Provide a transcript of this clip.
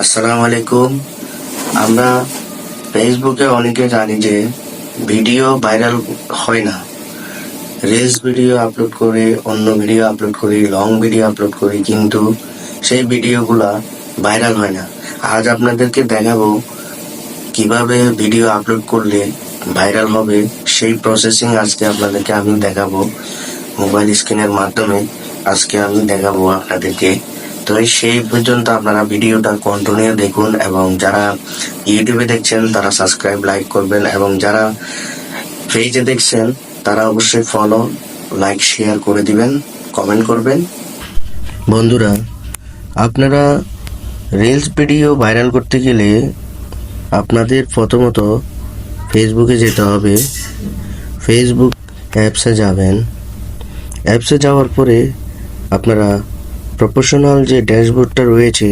আসসালামু আলাইকুম। আমরা ফেসবুকে অনেকে জানি যে ভিডিও ভাইরাল হয় না। রিলস ভিডিও আপলোড করি, অন্য ভিডিও আপলোড করি, লং ভিডিও আপলোড করি, কিন্তু সেই ভিডিওগুলা ভাইরাল হয় না। আজ আপনাদেরকে দেখাবো কিভাবে ভিডিও আপলোড করলে ভাইরাল হবে, সেই প্রসেসিং আজকে আপনাদেরকে আমি দেখাবো মোবাইল স্ক্রিনের মাধ্যমে। আজকে আমি দেখাবো আপনাদেরকে। তো সেই পর্যন্ত আপনারা ভিডিওটা কন্টিনিউ দেখুন, এবং যারা ইউটিউবে দেখছেন তারা সাবস্ক্রাইব, লাইক করবেন, এবং যারা পেজে দেখছেন তারা অবশ্যই ফলো, লাইক, শেয়ার করে দিবেন, কমেন্ট করবেন। বন্ধুরা, আপনারা রিলস ভিডিও ভাইরাল করতে গেলে আপনাদের প্রথমত ফেসবুকে যেতে হবে। ফেসবুক অ্যাপসে যাবেন। অ্যাপসে যাওয়ার পরে আপনারা প্রফেশনাল যে ড্যাশবোর্ডটা রয়েছে